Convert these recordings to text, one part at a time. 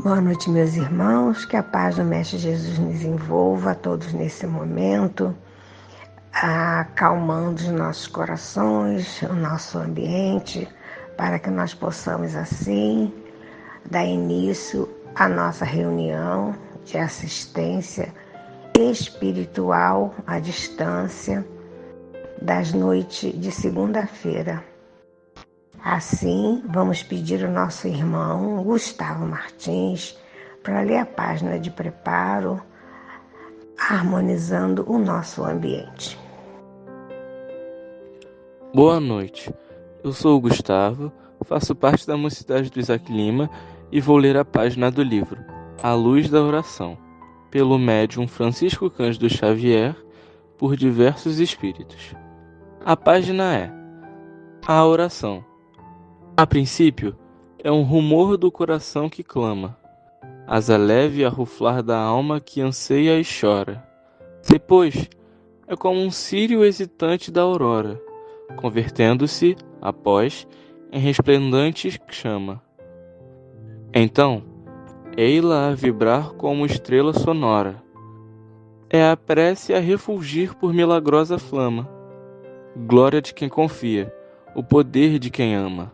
Boa noite, meus irmãos, que a paz do Mestre Jesus nos envolva a todos nesse momento, acalmando os nossos corações, o nosso ambiente, para que nós possamos assim dar início à nossa reunião de assistência espiritual à distância das noites de segunda-feira. Assim, vamos pedir ao nosso irmão Gustavo Martins para ler a página de preparo, harmonizando o nosso ambiente. Boa noite, eu sou o Gustavo, faço parte da Mocidade do Isaac Lima e vou ler a página do livro A Luz da Oração, pelo médium Francisco Cândido Xavier, por diversos espíritos. A página é A Oração. A princípio, é um rumor do coração que clama, asa leve a ruflar da alma que anseia e chora. Depois, é como um círio hesitante da aurora, convertendo-se, após, em resplendente chama. Então, ei-la a vibrar como estrela sonora. É a prece a refulgir por milagrosa flama. Glória de quem confia, o poder de quem ama.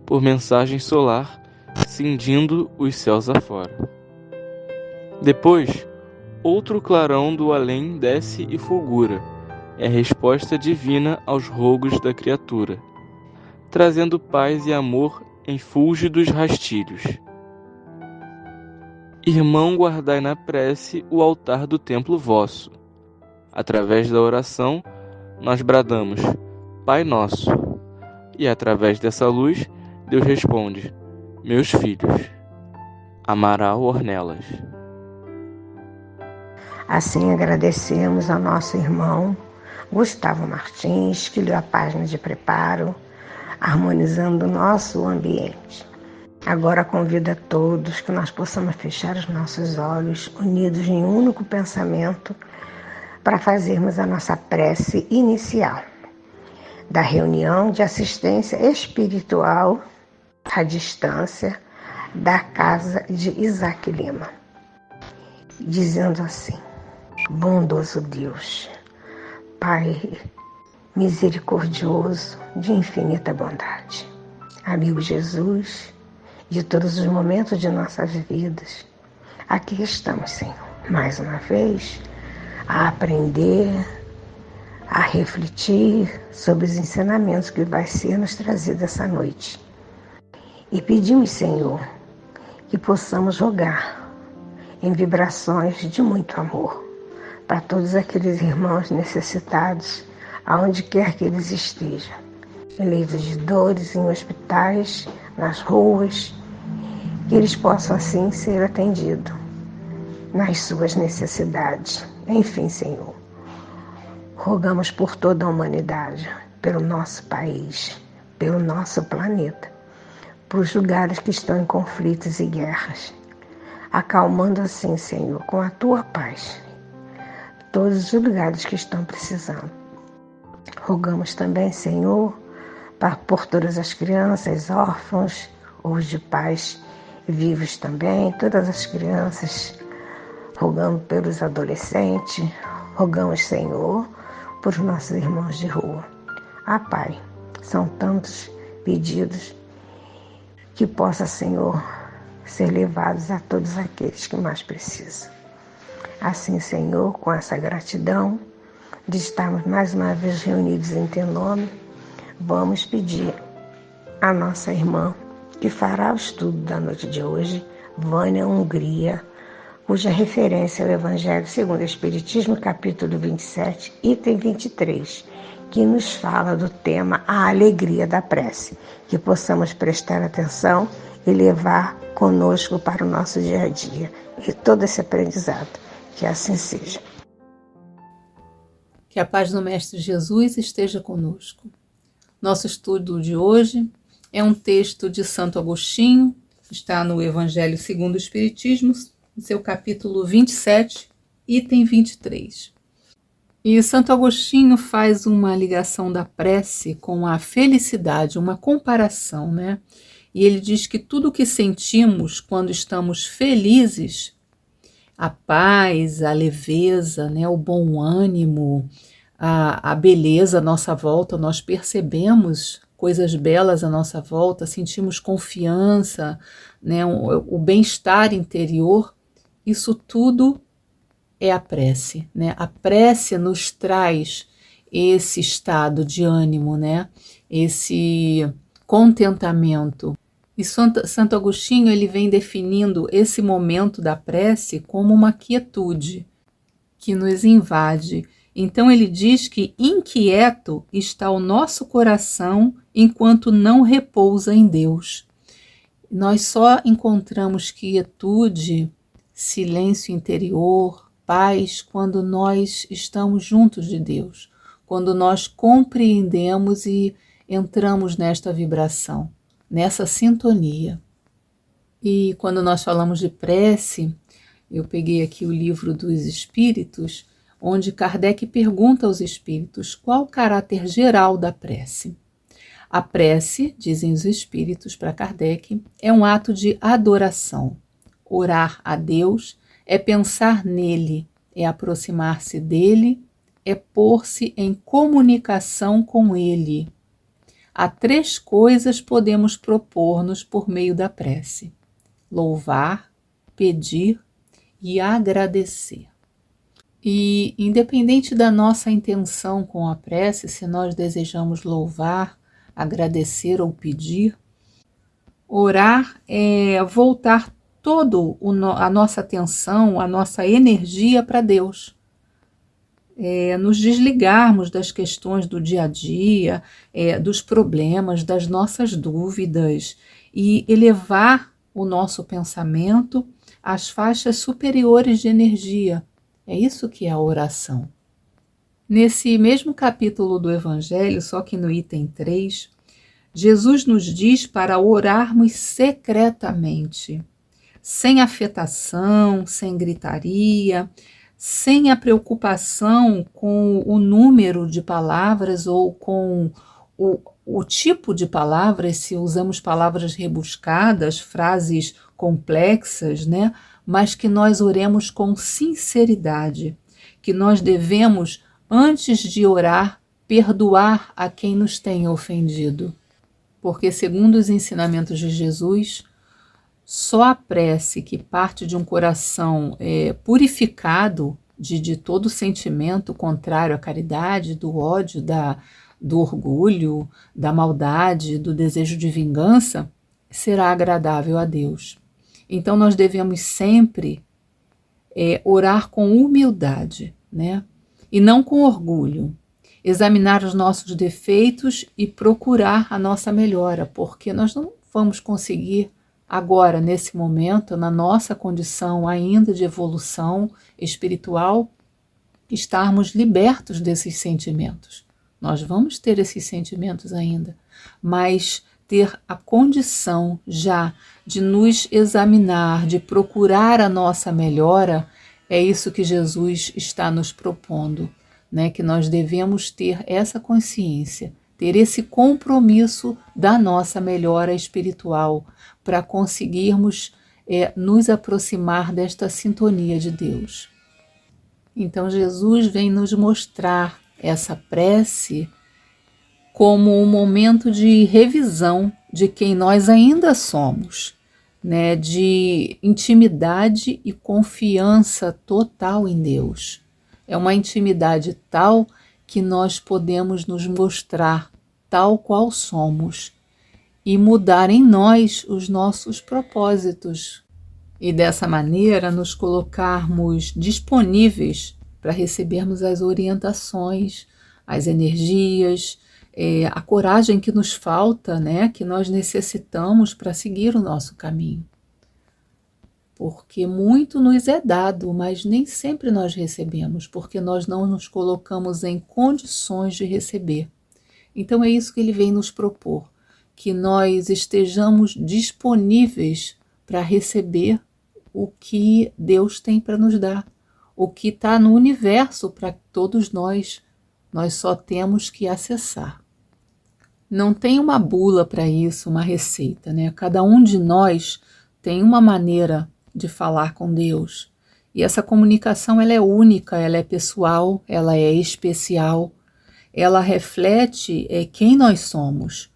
Por mensagem solar, cindindo os céus afora. Depois, outro clarão do além desce e fulgura. É resposta divina aos rogos da criatura, trazendo paz e amor em fúlgidos rastilhos. Irmão, guardai na prece o altar do templo vosso. Através da oração, nós bradamos, Pai Nosso. E através dessa luz, Deus responde, Meus filhos. Amaral Ornelas. Assim, agradecemos ao nosso irmão Gustavo Martins, que leu a página de preparo, harmonizando o nosso ambiente. Agora convido a todos que nós possamos fechar os nossos olhos, unidos em um único pensamento, para fazermos a nossa prece inicial da reunião de assistência espiritual à distância da casa de Isaac Lima, dizendo assim: bondoso Deus, Pai misericordioso, de infinita bondade, amigo Jesus, de todos os momentos de nossas vidas, aqui estamos, Senhor, mais uma vez, a aprender, a refletir sobre os ensinamentos que vai ser nos trazido essa noite. E pedimos, Senhor, que possamos rogar em vibrações de muito amor para todos aqueles irmãos necessitados, aonde quer que eles estejam, em leitos de dores, em hospitais, nas ruas, que eles possam assim ser atendidos nas suas necessidades. Enfim, Senhor, rogamos por toda a humanidade, pelo nosso país, pelo nosso planeta, por os lugares que estão em conflitos e guerras, acalmando assim, Senhor, com a Tua paz, todos os lugares que estão precisando. Rogamos também, Senhor, por todas as crianças órfãos, os de pais vivos também, todas as crianças, rogamos pelos adolescentes, rogamos, Senhor, por os nossos irmãos de rua. Pai, são tantos pedidos que possa, Senhor, ser levados a todos aqueles que mais precisam. Assim, Senhor, com essa gratidão de estarmos mais uma vez reunidos em Teu nome, vamos pedir à nossa irmã que fará o estudo da noite de hoje, Vânia Hungria, cuja referência é o Evangelho segundo o Espiritismo, capítulo 27, item 23, que nos fala do tema A Alegria da Prece, que possamos prestar atenção e levar conosco para o nosso dia a dia e todo esse aprendizado. Que assim seja. Que a paz do Mestre Jesus esteja conosco. Nosso estudo de hoje é um texto de Santo Agostinho, está no Evangelho segundo o Espiritismo, no seu capítulo 27, item 23. E Santo Agostinho faz uma ligação da prece com a felicidade, uma comparação, né? E ele diz que tudo o que sentimos quando estamos felizes, a paz, a leveza, né, o bom ânimo, a beleza à nossa volta, nós percebemos coisas belas à nossa volta, sentimos confiança, né, o bem-estar interior, isso tudo é a prece, né? A prece nos traz esse estado de ânimo, né? Esse contentamento. E Santo Agostinho ele vem definindo esse momento da prece como uma quietude que nos invade. Então ele diz que inquieto está o nosso coração enquanto não repousa em Deus. Nós só encontramos quietude, silêncio interior, paz, quando nós estamos juntos de Deus, quando nós compreendemos e entramos nesta vibração, nessa sintonia. E quando nós falamos de prece, eu peguei aqui o Livro dos Espíritos, onde Kardec pergunta aos espíritos qual o caráter geral da prece. A prece, dizem os espíritos para Kardec, é um ato de adoração. Orar a Deus é pensar nele, é aproximar-se dele, é pôr-se em comunicação com ele. Há 3 coisas podemos propor-nos por meio da prece: louvar, pedir e agradecer. E independente da nossa intenção com a prece, se nós desejamos louvar, agradecer ou pedir, orar é voltar a nossa atenção, a nossa energia para Deus. Nos desligarmos das questões do dia a dia, dos problemas, das nossas dúvidas e elevar o nosso pensamento às faixas superiores de energia. É isso que é a oração. Nesse mesmo capítulo do Evangelho, só que no item 3, Jesus nos diz para orarmos secretamente, sem afetação, sem gritaria, sem a preocupação com o número de palavras ou com o tipo de palavras, se usamos palavras rebuscadas, frases complexas, né? Mas que nós oremos com sinceridade, que nós devemos, antes de orar, perdoar a quem nos tenha ofendido. Porque, segundo os ensinamentos de Jesus, só a prece que parte de um coração purificado de todo sentimento contrário à caridade, do ódio, do orgulho, da maldade, do desejo de vingança, será agradável a Deus. Então nós devemos sempre orar com humildade, né? E não com orgulho. Examinar os nossos defeitos e procurar a nossa melhora, porque nós não vamos conseguir agora, nesse momento, na nossa condição ainda de evolução espiritual, estarmos libertos desses sentimentos. Nós vamos ter esses sentimentos ainda, mas ter a condição já de nos examinar, de procurar a nossa melhora, é isso que Jesus está nos propondo, né? Que nós devemos ter essa consciência, ter esse compromisso da nossa melhora espiritual para conseguirmos nos aproximar desta sintonia de Deus. Então Jesus vem nos mostrar essa prece como um momento de revisão de quem nós ainda somos, né? De intimidade e confiança total em Deus. É uma intimidade tal que nós podemos nos mostrar tal qual somos e mudar em nós os nossos propósitos. E dessa maneira nos colocarmos disponíveis para recebermos as orientações, as energias, a coragem que nos falta, né, que nós necessitamos para seguir o nosso caminho. Porque muito nos é dado, mas nem sempre nós recebemos, porque nós não nos colocamos em condições de receber. Então é isso que ele vem nos propor, que nós estejamos disponíveis para receber o que Deus tem para nos dar, o que está no universo para todos nós. Nós só temos que acessar. Não tem uma bula para isso, uma receita, né? Cada um de nós tem uma maneira de falar com Deus. E essa comunicação, ela é única, ela é pessoal, ela é especial. Ela reflete quem nós somos.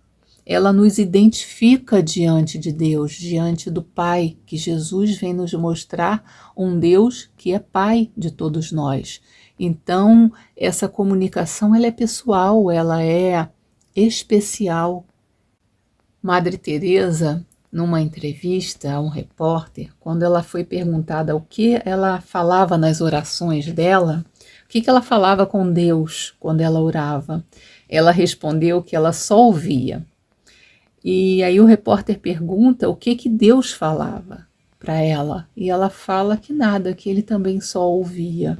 Ela nos identifica diante de Deus, diante do Pai, que Jesus vem nos mostrar um Deus que é Pai de todos nós. Então, essa comunicação, ela é pessoal, ela é especial. Madre Teresa, numa entrevista a um repórter, quando ela foi perguntada o que ela falava nas orações dela, o que ela falava com Deus quando ela orava, ela respondeu que ela só ouvia. E aí o repórter pergunta o que Deus falava para ela, e ela fala que nada, que ele também só ouvia,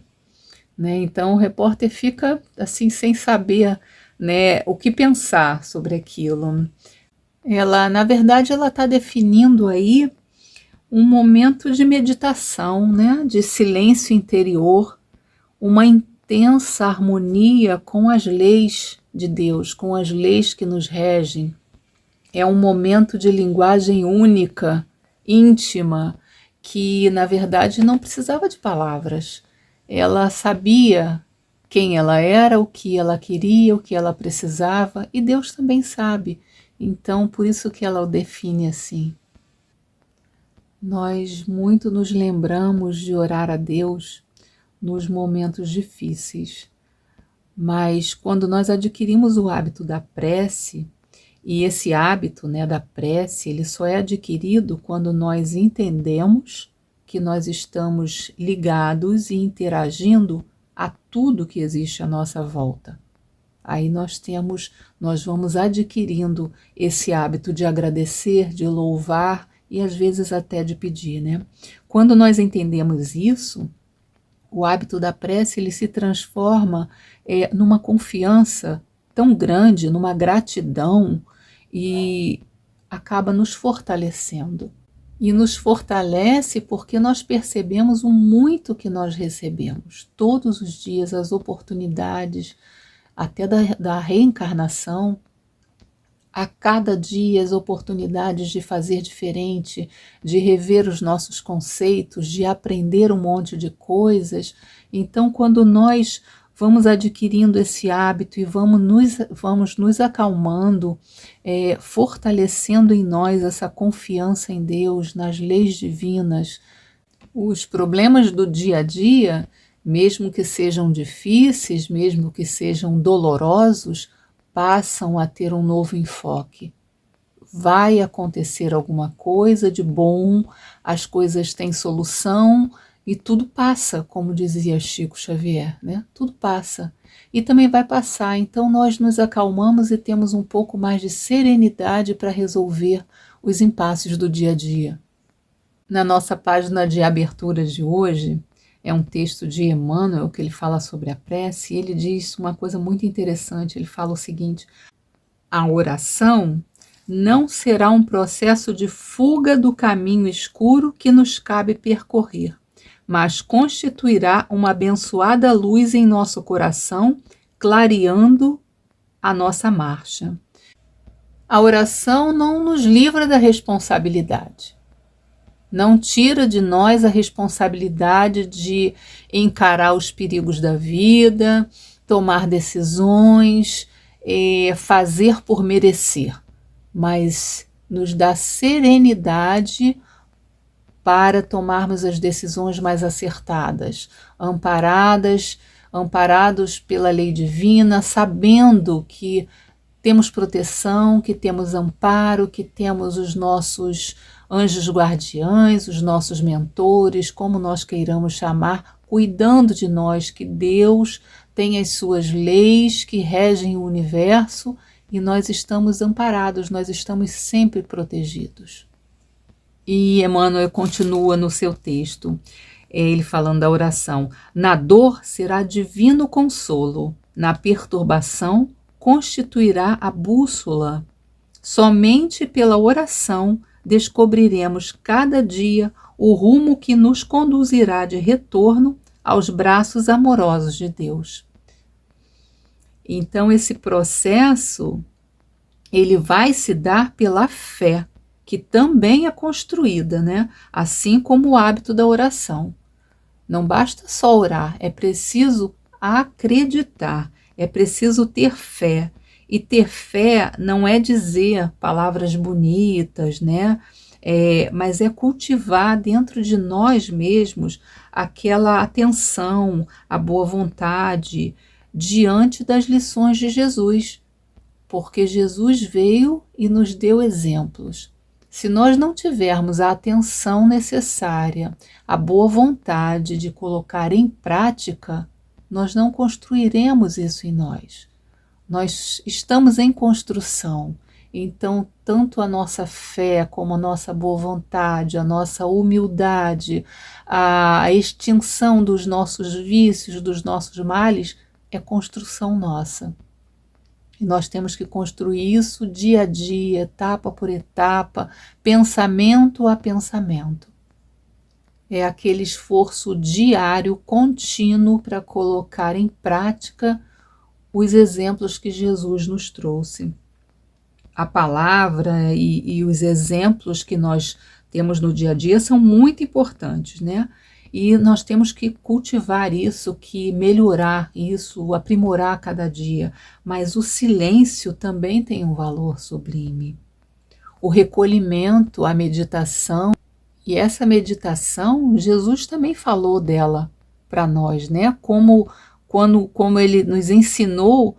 né? Então o repórter fica assim sem saber, né, o que pensar sobre aquilo. Ela, na verdade, ela está definindo aí um momento de meditação, né, de silêncio interior, uma intensa harmonia com as leis de Deus, com as leis que nos regem. É um momento de linguagem única, íntima, que na verdade não precisava de palavras. Ela sabia quem ela era, o que ela queria, o que ela precisava, e Deus também sabe. Então, por isso que ela o define assim. Nós muito nos lembramos de orar a Deus nos momentos difíceis, mas quando nós adquirimos o hábito da prece, e esse hábito, né, da prece, ele só é adquirido quando nós entendemos que nós estamos ligados e interagindo a tudo que existe à nossa volta. Aí nós vamos adquirindo esse hábito de agradecer, de louvar e às vezes até de pedir, né? Quando nós entendemos isso, o hábito da prece ele se transforma numa confiança tão grande, numa gratidão, e acaba nos fortalecendo. E nos fortalece porque nós percebemos o muito que nós recebemos. Todos os dias as oportunidades, até da reencarnação, a cada dia as oportunidades de fazer diferente, de rever os nossos conceitos, de aprender um monte de coisas. Então, quando nós vamos adquirindo esse hábito e vamos nos acalmando, fortalecendo em nós essa confiança em Deus, nas leis divinas, os problemas do dia a dia, mesmo que sejam difíceis, mesmo que sejam dolorosos, passam a ter um novo enfoque. Vai acontecer alguma coisa de bom, as coisas têm solução e tudo passa, como dizia Chico Xavier, né? Tudo passa. E também vai passar, então nós nos acalmamos e temos um pouco mais de serenidade para resolver os impasses do dia a dia. Na nossa página de abertura de hoje, é um texto de Emmanuel que ele fala sobre a prece, e ele diz uma coisa muito interessante, ele fala o seguinte: a oração não será um processo de fuga do caminho escuro que nos cabe percorrer, mas constituirá uma abençoada luz em nosso coração, clareando a nossa marcha. A oração não nos livra da responsabilidade. Não tira de nós a responsabilidade de encarar os perigos da vida, tomar decisões, fazer por merecer, mas nos dá serenidade para tomarmos as decisões mais acertadas, amparados pela lei divina, sabendo que temos proteção, que temos amparo, que temos os nossos anjos guardiães, os nossos mentores, como nós queiramos chamar, cuidando de nós, que Deus tem as suas leis que regem o universo e nós estamos amparados, nós estamos sempre protegidos. E Emmanuel continua no seu texto, ele falando da oração: na dor será divino consolo, na perturbação constituirá a bússola. Somente pela oração descobriremos cada dia o rumo que nos conduzirá de retorno aos braços amorosos de Deus. Então, esse processo ele vai se dar pela fé, que também é construída, né? Assim como o hábito da oração. Não basta só orar, é preciso acreditar, é preciso ter fé. E ter fé não é dizer palavras bonitas, né? Mas é cultivar dentro de nós mesmos aquela atenção, a boa vontade diante das lições de Jesus, porque Jesus veio e nos deu exemplos. Se nós não tivermos a atenção necessária, a boa vontade de colocar em prática, nós não construiremos isso em nós. Nós estamos em construção, então tanto a nossa fé como a nossa boa vontade, a nossa humildade, a extinção dos nossos vícios, dos nossos males, é construção nossa. E nós temos que construir isso dia a dia, etapa por etapa, pensamento a pensamento. É aquele esforço diário, contínuo, para colocar em prática os exemplos que Jesus nos trouxe. A palavra e os exemplos que nós temos no dia a dia são muito importantes, né? E nós temos que cultivar isso, que melhorar isso, aprimorar a cada dia. Mas o silêncio também tem um valor sublime. O recolhimento, a meditação. E essa meditação, Jesus também falou dela para nós, né? Como ele nos ensinou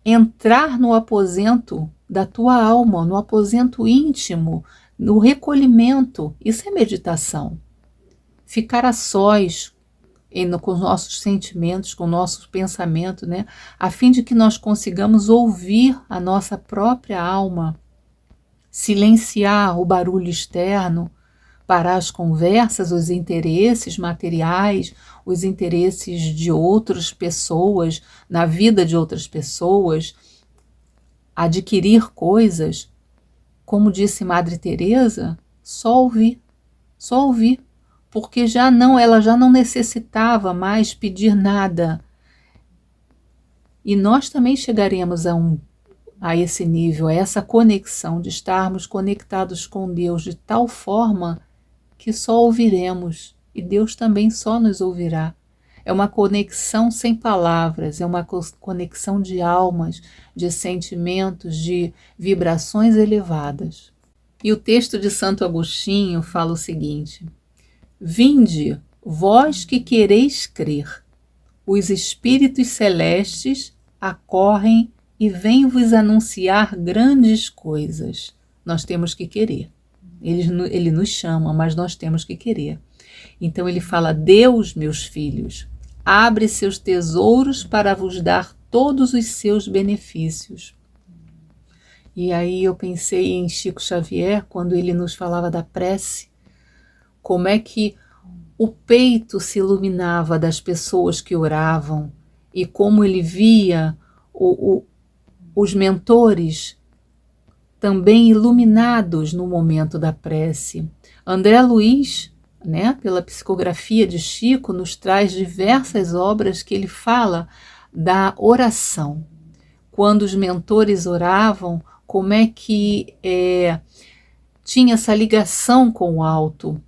entrar no aposento da tua alma, no aposento íntimo, no recolhimento. Isso é meditação. Ficar a sós com os nossos sentimentos, com o nosso pensamento, né? A fim de que nós consigamos ouvir a nossa própria alma, silenciar o barulho externo, parar as conversas, os interesses materiais, os interesses de outras pessoas, na vida de outras pessoas, adquirir coisas. Como disse Madre Teresa, só ouvir, porque ela já não necessitava mais pedir nada. E nós também chegaremos a esse nível, a essa conexão de estarmos conectados com Deus de tal forma que só ouviremos e Deus também só nos ouvirá. É uma conexão sem palavras, é uma conexão de almas, de sentimentos, de vibrações elevadas. E o texto de Santo Agostinho fala o seguinte: vinde, vós que quereis crer, os espíritos celestes acorrem e vêm vos anunciar grandes coisas. Nós temos que querer. Ele nos chama, mas nós temos que querer. Então ele fala: Deus, meus filhos, abre seus tesouros para vos dar todos os seus benefícios. E aí eu pensei em Chico Xavier, quando ele nos falava da prece, como é que o peito se iluminava das pessoas que oravam e como ele via os mentores também iluminados no momento da prece. André Luiz, né, pela psicografia de Chico, nos traz diversas obras que ele fala da oração. Quando os mentores oravam, como é que tinha essa ligação com o alto.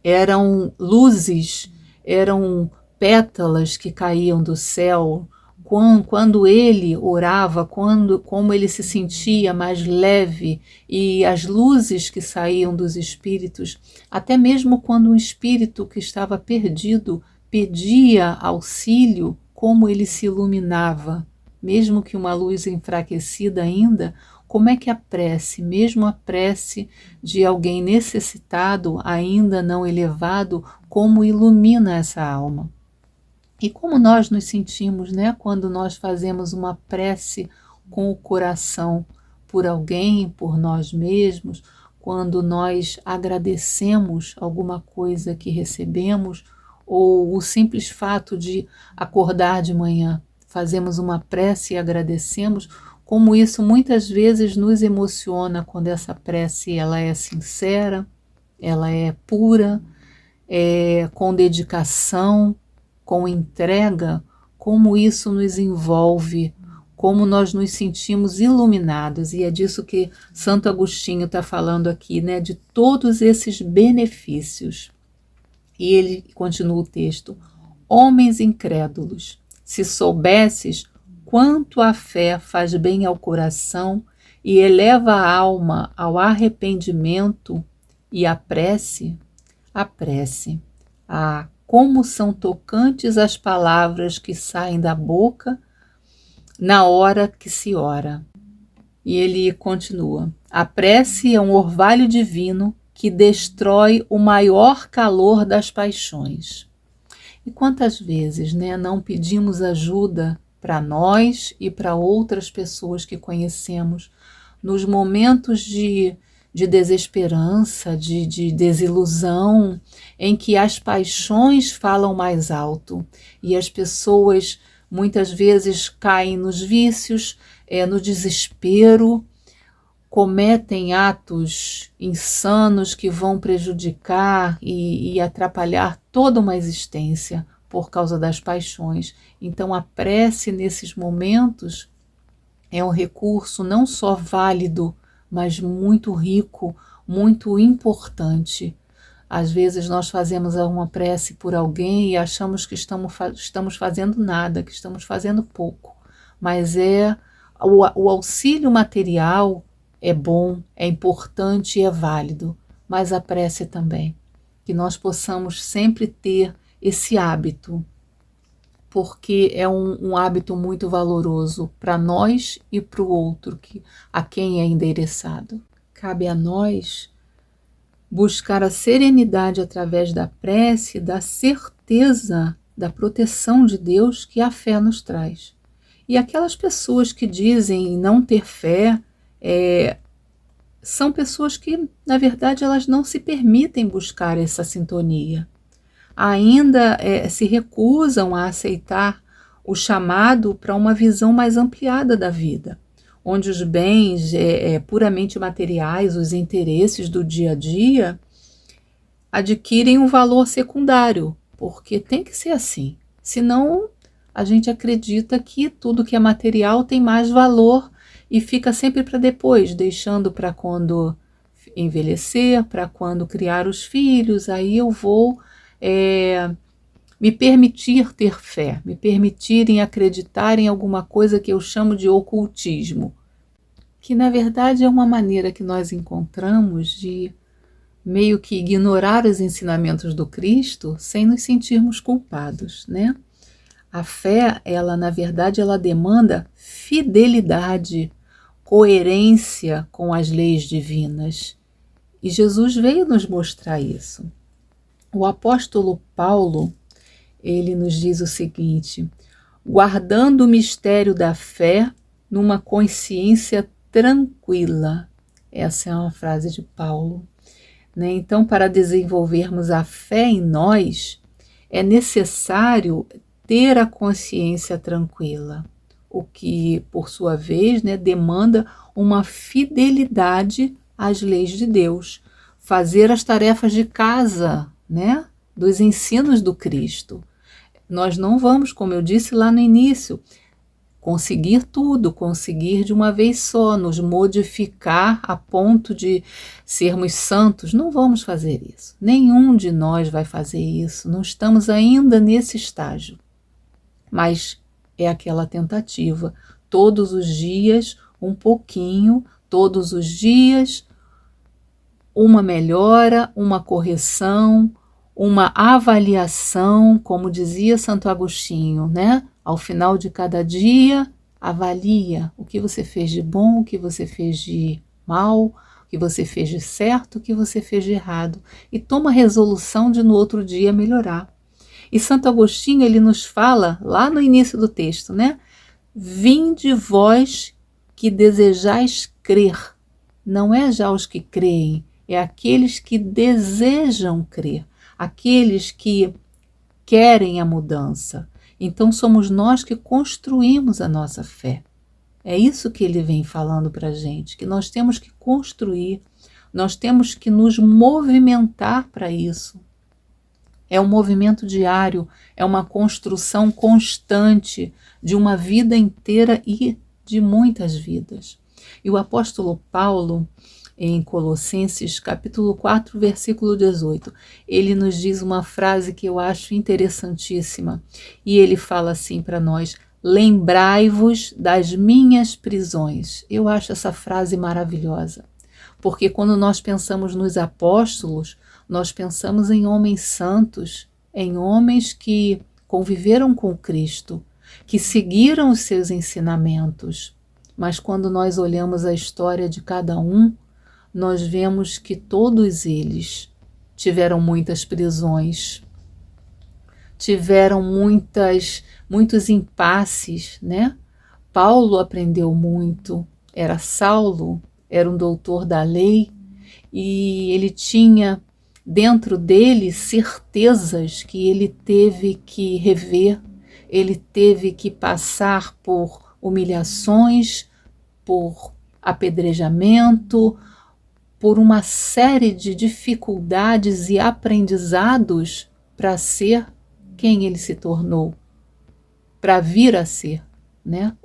Eram luzes, eram pétalas que caíam do céu. Quando ele orava, como ele se sentia mais leve, e as luzes que saíam dos espíritos, até mesmo quando um espírito que estava perdido pedia auxílio, como ele se iluminava, mesmo que uma luz enfraquecida ainda, como é que a prece, mesmo a prece de alguém necessitado, ainda não elevado, como ilumina essa alma. E como nós nos sentimos, né, quando nós fazemos uma prece com o coração por alguém, por nós mesmos, quando nós agradecemos alguma coisa que recebemos, ou o simples fato de acordar de manhã, fazemos uma prece e agradecemos, como isso muitas vezes nos emociona quando essa prece ela é sincera, ela é pura, com dedicação, com entrega, como isso nos envolve como nós nos sentimos iluminados, e é disso que Santo Agostinho está falando aqui, né? De todos esses benefícios. E ele continua o texto: homens incrédulos, se soubesses quanto a fé faz bem ao coração e eleva a alma ao arrependimento e à prece, como são tocantes as palavras que saem da boca na hora que se ora. E ele continua: a prece é um orvalho divino que destrói o maior calor das paixões. E quantas vezes, né, não pedimos ajuda para nós e para outras pessoas que conhecemos nos momentos de desesperança, de desilusão, em que as paixões falam mais alto e as pessoas muitas vezes caem nos vícios, no desespero, cometem atos insanos que vão prejudicar e atrapalhar toda uma existência por causa das paixões. Então a prece nesses momentos é um recurso não só válido, mas muito rico, muito importante. Às vezes nós fazemos uma prece por alguém e achamos que estamos fazendo nada, que estamos fazendo pouco. Mas o auxílio material é bom, é importante e é válido, mas a prece também. Que nós possamos sempre ter esse hábito, porque é um hábito muito valoroso para nós e para o outro, a quem é endereçado. Cabe a nós buscar a serenidade através da prece, da certeza da proteção de Deus que a fé nos traz. E aquelas pessoas que dizem não ter fé, são pessoas que, na verdade, elas não se permitem buscar essa sintonia. Ainda se recusam a aceitar o chamado para uma visão mais ampliada da vida, onde os bens puramente materiais, os interesses do dia a dia, adquirem um valor secundário, porque tem que ser assim. Senão, a gente acredita que tudo que é material tem mais valor e fica sempre para depois, deixando para quando envelhecer, para quando criar os filhos, aí eu vou me permitir ter fé, me permitirem acreditar em alguma coisa que eu chamo de ocultismo, que na verdade é uma maneira que nós encontramos de meio que ignorar os ensinamentos do Cristo sem nos sentirmos culpados, né? A fé, ela na verdade, ela demanda fidelidade, coerência com as leis divinas. E Jesus veio nos mostrar isso. O apóstolo Paulo, ele nos diz o seguinte: guardando o mistério da fé numa consciência tranquila. Essa é uma frase de Paulo, né? Então, para desenvolvermos a fé em nós, é necessário ter a consciência tranquila, o que, por sua vez, né, demanda uma fidelidade às leis de Deus, fazer as tarefas de casa, né, dos ensinos do Cristo. Nós não vamos, como eu disse lá no início, conseguir tudo, conseguir de uma vez só, nos modificar a ponto de sermos santos. Não vamos fazer isso. Nenhum de nós vai fazer isso. Não estamos ainda nesse estágio. Mas é aquela tentativa. Todos os dias, um pouquinho, todos os dias, uma melhora, uma correção, uma avaliação, como dizia Santo Agostinho, né? Ao final de cada dia, avalia o que você fez de bom, o que você fez de mal, o que você fez de certo, o que você fez de errado, e toma a resolução de no outro dia melhorar. E Santo Agostinho, ele nos fala lá no início do texto, né? Vinde vós que desejais crer. Não é já os que creem, é aqueles que desejam crer, aqueles que querem a mudança. Então somos nós que construímos a nossa fé. É isso que ele vem falando para a gente, que nós temos que construir, nós temos que nos movimentar para isso. É um movimento diário, é uma construção constante de uma vida inteira e de muitas vidas. E o apóstolo Paulo, em Colossenses, capítulo 4, versículo 18, ele nos diz uma frase que eu acho interessantíssima. E ele fala assim para nós: lembrai-vos das minhas prisões. Eu acho essa frase maravilhosa, porque quando nós pensamos nos apóstolos, nós pensamos em homens santos, em homens que conviveram com Cristo, que seguiram os seus ensinamentos. Mas quando nós olhamos a história de cada um, nós vemos que todos eles tiveram muitas prisões, tiveram muitos impasses, né? Paulo aprendeu muito, Saulo era um doutor da lei e ele tinha dentro dele certezas que ele teve que rever, ele teve que passar por humilhações, por apedrejamento, por uma série de dificuldades e aprendizados para ser quem ele se tornou, para vir a ser, né?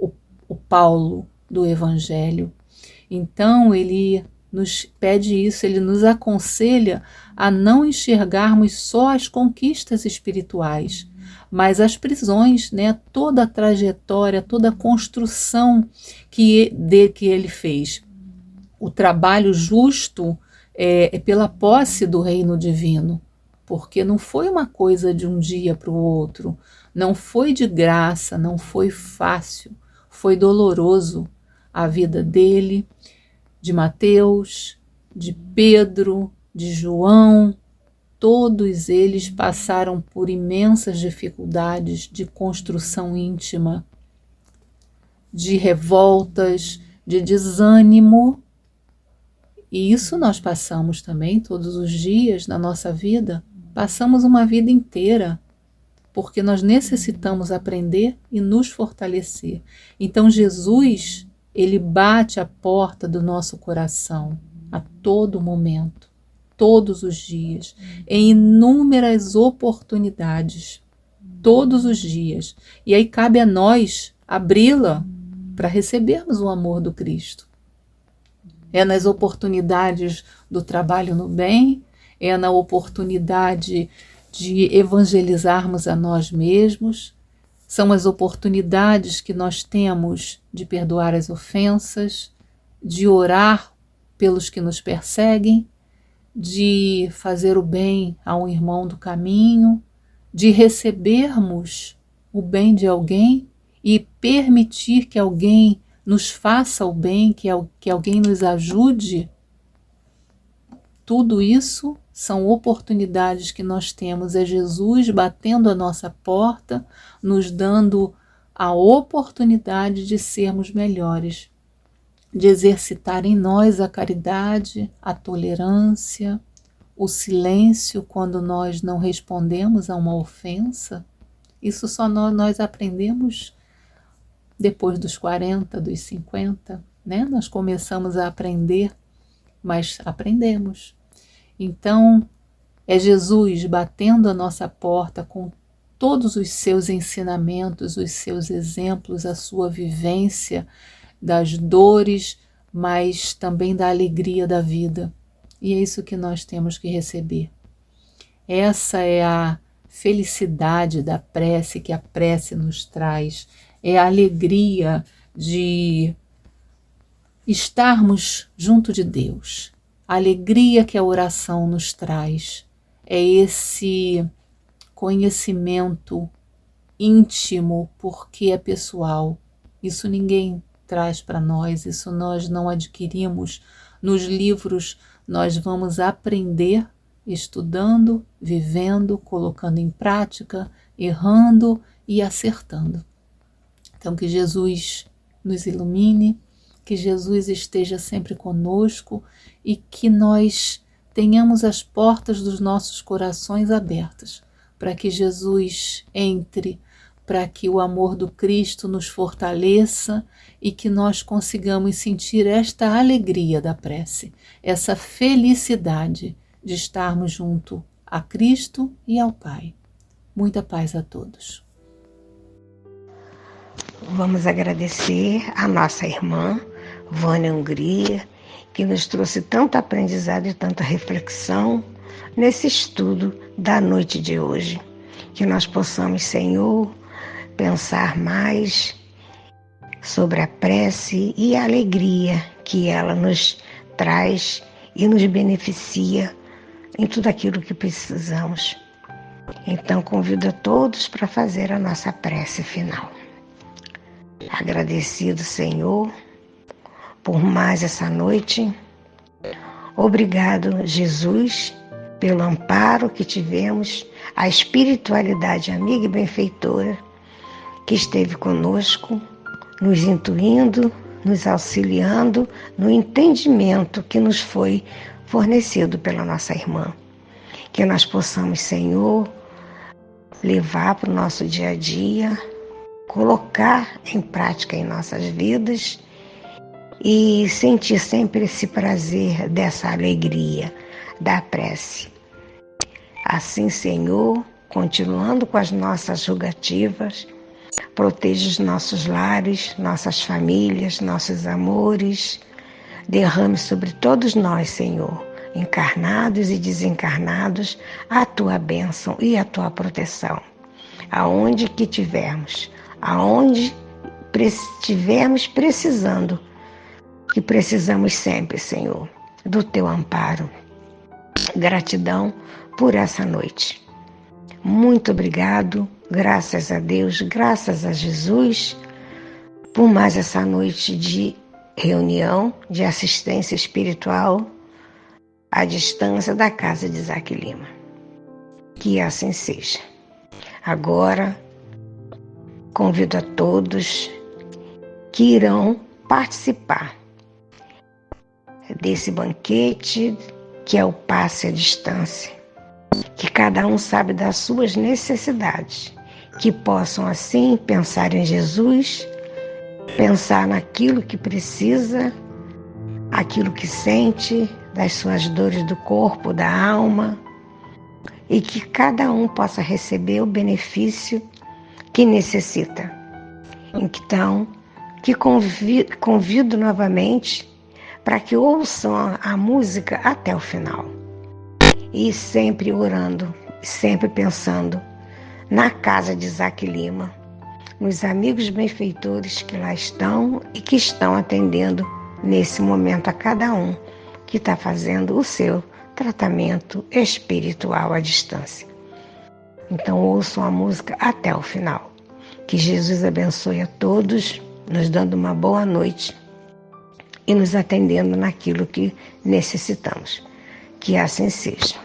O Paulo do Evangelho. Então ele nos pede isso, ele nos aconselha a não enxergarmos só as conquistas espirituais, mas as prisões, né? Toda a trajetória, toda a construção que ele fez. O trabalho justo é pela posse do reino divino, porque não foi uma coisa de um dia para o outro, não foi de graça, não foi fácil, foi doloroso a vida dele, de Mateus, de Pedro, de João. Todos eles passaram por imensas dificuldades de construção íntima, de revoltas, de desânimo. E isso nós passamos também todos os dias na nossa vida. Passamos uma vida inteira, porque nós necessitamos aprender e nos fortalecer. Então Jesus, ele bate a porta do nosso coração a todo momento, todos os dias, em inúmeras oportunidades, todos os dias. E aí cabe a nós abri-la para recebermos o amor do Cristo. É nas oportunidades do trabalho no bem, é na oportunidade de evangelizarmos a nós mesmos, são as oportunidades que nós temos de perdoar as ofensas, de orar pelos que nos perseguem, de fazer o bem a um irmão do caminho, de recebermos o bem de alguém e permitir que alguém nos faça o bem, que alguém nos ajude. Tudo isso são oportunidades que nós temos. É Jesus batendo a nossa porta, nos dando a oportunidade de sermos melhores, de exercitar em nós a caridade, a tolerância, o silêncio quando nós não respondemos a uma ofensa. Isso só nós aprendemos depois dos 40, dos 50, né? Nós começamos a aprender, mas aprendemos. Então, é Jesus batendo a nossa porta com todos os seus ensinamentos, os seus exemplos, a sua vivência das dores, mas também da alegria da vida. E é isso que nós temos que receber. Essa é a felicidade da prece que a prece nos traz. É a alegria de estarmos junto de Deus. A alegria que a oração nos traz. É esse conhecimento íntimo, porque é pessoal. Isso ninguém traz para nós, isso nós não adquirimos nos livros, nós vamos aprender estudando, vivendo, colocando em prática, errando e acertando. Então que Jesus nos ilumine, que Jesus esteja sempre conosco e que nós tenhamos as portas dos nossos corações abertas para que Jesus entre, para que o amor do Cristo nos fortaleça e que nós consigamos sentir esta alegria da prece, essa felicidade de estarmos junto a Cristo e ao Pai. Muita paz a todos. vamos agradecer a nossa irmã, Vânia Hungria, que nos trouxe tanto aprendizado e tanta reflexão nesse estudo da noite de hoje. Que nós possamos, Senhor, pensar mais sobre a prece e a alegria que ela nos traz e nos beneficia em tudo aquilo que precisamos. Então, convido a todos para fazer a nossa prece final. Agradecido, Senhor, por mais essa noite. Obrigado, Jesus, pelo amparo que tivemos, a espiritualidade amiga e benfeitora que esteve conosco, nos intuindo, nos auxiliando no entendimento que nos foi fornecido pela nossa irmã. Que nós possamos, Senhor, levar para o nosso dia a dia, colocar em prática em nossas vidas e sentir sempre esse prazer dessa alegria da prece. Assim, Senhor, continuando com as nossas rogativas, proteja os nossos lares, nossas famílias, nossos amores. Derrame sobre todos nós, Senhor, encarnados e desencarnados, a Tua bênção e a Tua proteção. Aonde que tivermos, aonde estivermos precisando, que precisamos sempre, Senhor, do Teu amparo. Gratidão por essa noite. Muito obrigado, graças a Deus, graças a Jesus, por mais essa noite de reunião, de assistência espiritual à distância da casa de Isaac Lima. Que assim seja. Agora, convido a todos que irão participar desse banquete, que é o passe à distância, que cada um sabe das suas necessidades, que possam assim pensar em Jesus, pensar naquilo que precisa, aquilo que sente, das suas dores do corpo, da alma, e que cada um possa receber o benefício que necessita. Então, que convido novamente para que ouçam a música até o final. E sempre orando, sempre pensando na casa de Isaac Lima, nos amigos benfeitores que lá estão e que estão atendendo nesse momento a cada um que está fazendo o seu tratamento espiritual à distância. Então ouçam a música até o final. Que Jesus abençoe a todos, nos dando uma boa noite e nos atendendo naquilo que necessitamos. Que assim seja.